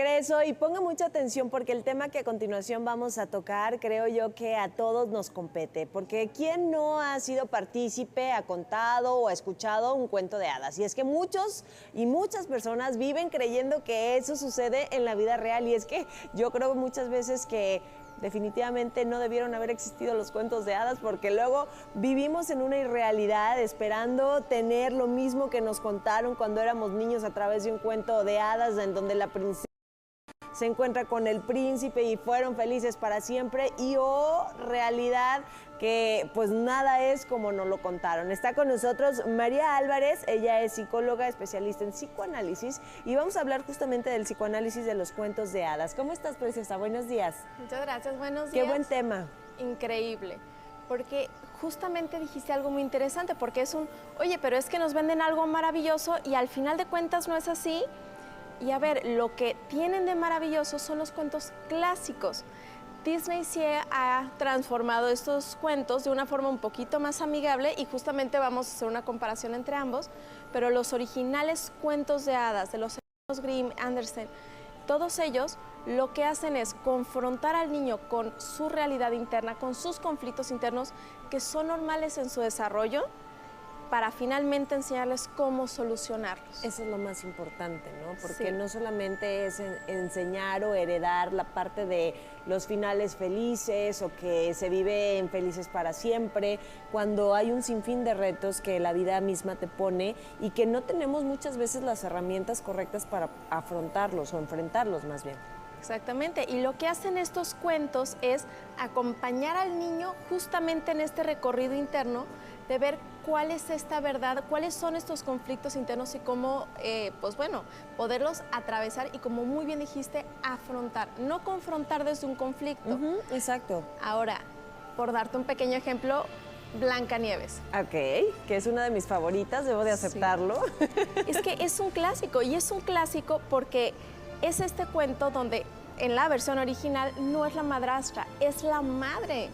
Regreso y ponga mucha atención porque el tema que a continuación vamos a tocar creo yo que a todos nos compete, porque ¿quién no ha sido partícipe, ha contado o ha escuchado un cuento de hadas? Y es que muchos y muchas personas viven creyendo que eso sucede en la vida real, y es que yo creo muchas veces que definitivamente no debieron haber existido los cuentos de hadas, porque luego vivimos en una irrealidad esperando tener lo mismo que nos contaron cuando éramos niños a través de un cuento de hadas en donde la princesa se encuentra con el príncipe y fueron felices para siempre, y realidad que pues nada es como nos lo contaron. Está con nosotros María Álvarez, ella es psicóloga, especialista en psicoanálisis, y vamos a hablar justamente del psicoanálisis de los cuentos de hadas. ¿Cómo estás, preciosa? Buenos días. Muchas gracias, buenos días. Qué buen tema. Increíble, porque justamente dijiste algo muy interesante, porque es oye, pero es que nos venden algo maravilloso y al final de cuentas no es así. Y a ver, lo que tienen de maravilloso son los cuentos clásicos. Disney sí ha transformado estos cuentos de una forma un poquito más amigable, y justamente vamos a hacer una comparación entre ambos, pero los originales cuentos de hadas de los hermanos Grimm, Andersen, todos ellos lo que hacen es confrontar al niño con su realidad interna, con sus conflictos internos que son normales en su desarrollo, para finalmente enseñarles cómo solucionarlos. Eso es lo más importante, ¿no? Porque sí, no solamente es enseñar o heredar la parte de los finales felices o que se vive felices para siempre, cuando hay un sinfín de retos que la vida misma te pone y que no tenemos muchas veces las herramientas correctas para afrontarlos o enfrentarlos más bien. Exactamente, y lo que hacen estos cuentos es acompañar al niño justamente en este recorrido interno de ver cuál es esta verdad, cuáles son estos conflictos internos y cómo, pues bueno, poderlos atravesar y, como muy bien dijiste, afrontar, no confrontar desde un conflicto. Exacto. Ahora, por darte un pequeño ejemplo, Blancanieves. Ok, que es una de mis favoritas, debo de aceptarlo. Sí. Es que es un clásico, y es un clásico porque es este cuento donde en la versión original no es la madrastra, es la madre.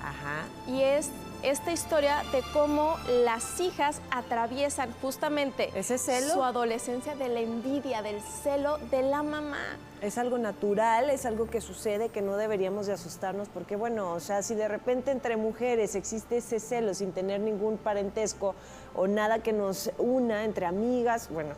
Ajá. Y es esta historia de cómo las hijas atraviesan justamente ¿Ese celo? su adolescencia de la envidia, del celo de la mamá. Es algo natural, es algo que sucede, que no deberíamos de asustarnos, porque bueno, o sea, si de repente entre mujeres existe ese celo sin tener ningún parentesco o nada que nos una entre amigas, bueno,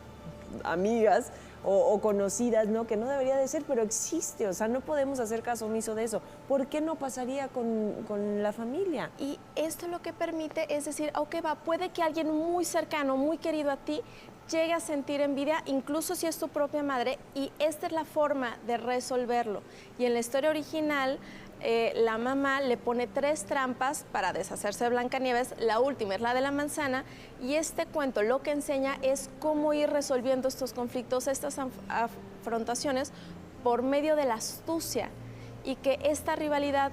amigas o conocidas, ¿no? Que no debería de ser, pero existe, o sea, no podemos hacer caso omiso de eso. ¿Por qué no pasaría con la familia? Y esto lo que permite es decir, ok, puede que alguien muy cercano, muy querido a ti, llegue a sentir envidia, incluso si es tu propia madre, y esta es la forma de resolverlo. Y en la historia original, la mamá le pone 3 trampas para deshacerse de Blancanieves, la última es la de la manzana, y este cuento lo que enseña es cómo ir resolviendo estos conflictos, estas afrontaciones, por medio de la astucia, y que esta rivalidad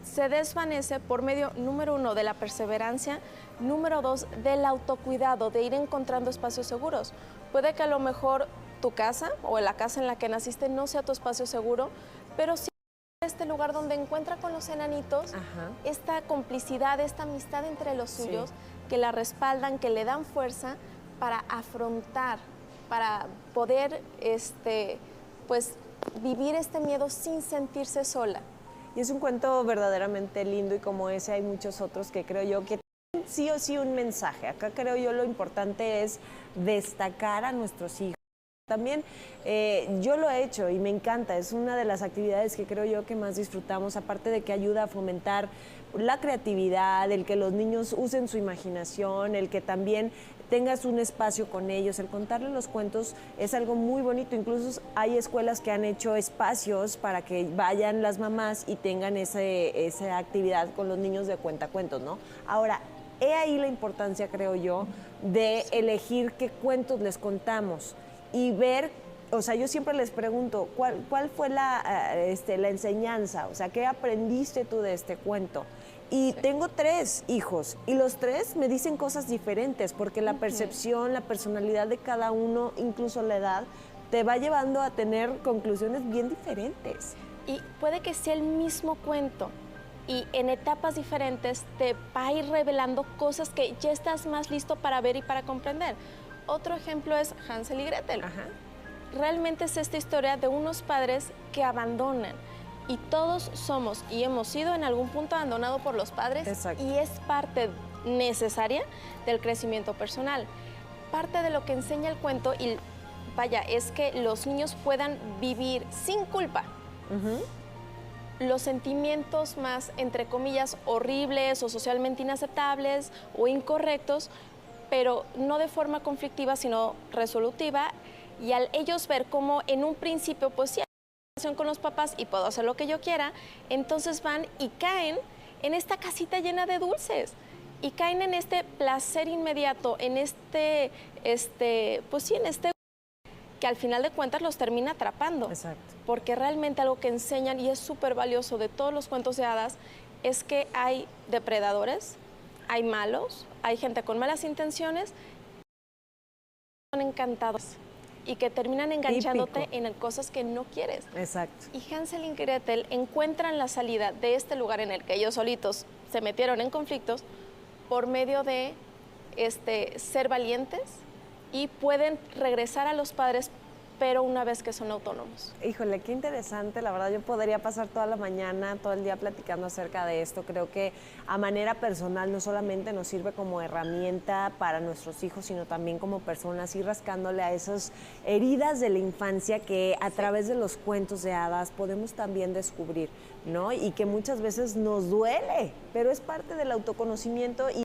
se desvanece por medio, número 1, de la perseverancia, número 2, del autocuidado, de ir encontrando espacios seguros. Puede que a lo mejor tu casa o la casa en la que naciste no sea tu espacio seguro, pero sí este lugar donde encuentra con los enanitos. Ajá. Esta complicidad, esta amistad entre los suyos, sí, que la respaldan, que le dan fuerza para afrontar, para poder pues, vivir este miedo sin sentirse sola. Y es un cuento verdaderamente lindo, y como ese hay muchos otros que creo yo que tienen sí o sí un mensaje. Acá creo yo lo importante es destacar a nuestros hijos. También yo lo he hecho y me encanta, es una de las actividades que creo yo que más disfrutamos, aparte de que ayuda a fomentar la creatividad, el que los niños usen su imaginación, el que también tengas un espacio con ellos, el contarles los cuentos es algo muy bonito. Incluso hay escuelas que han hecho espacios para que vayan las mamás y tengan esa actividad con los niños de cuentacuentos, ¿no? Ahora, he ahí la importancia, creo yo, de elegir qué cuentos les contamos y ver, o sea, yo siempre les pregunto, ¿cuál fue la enseñanza? O sea, ¿qué aprendiste tú de este cuento? Y tengo 3 hijos y los 3 me dicen cosas diferentes, porque la percepción, la personalidad de cada uno, incluso la edad, te va llevando a tener conclusiones bien diferentes. Y puede que sea el mismo cuento y en etapas diferentes te va a ir revelando cosas que ya estás más listo para ver y para comprender. Otro ejemplo es Hansel y Gretel. Ajá. realmente es esta historia de unos padres que abandonan. Y todos somos y hemos sido en algún punto abandonados por los padres. Exacto. Y es parte necesaria del crecimiento personal. Parte de lo que enseña el cuento, y vaya, es que los niños puedan vivir sin culpa los sentimientos más, entre comillas, horribles o socialmente inaceptables o incorrectos, pero no de forma conflictiva, sino resolutiva. Y al ellos ver cómo en un principio, pues sí, hay relación con los papás y puedo hacer lo que yo quiera, entonces van y caen en esta casita llena de dulces. Y caen en este placer inmediato, en pues sí, en este que al final de cuentas los termina atrapando. Exacto. Porque realmente algo que enseñan, y es súper valioso de todos los cuentos de hadas, es que hay depredadores, hay malos, hay gente con malas intenciones, son encantados y que terminan enganchándote en cosas que no quieres. Exacto. Y Hansel y Gretel encuentran la salida de este lugar en el que ellos solitos se metieron en conflictos por medio de ser valientes, y pueden regresar a los padres, pero una vez que son autónomos. Híjole, qué interesante, la verdad yo podría pasar toda la mañana, todo el día platicando acerca de esto. Creo que a manera personal no solamente nos sirve como herramienta para nuestros hijos, sino también como personas, ir rascándole a esas heridas de la infancia que a través de los cuentos de hadas podemos también descubrir, ¿no? Y que muchas veces nos duele, pero es parte del autoconocimiento. Y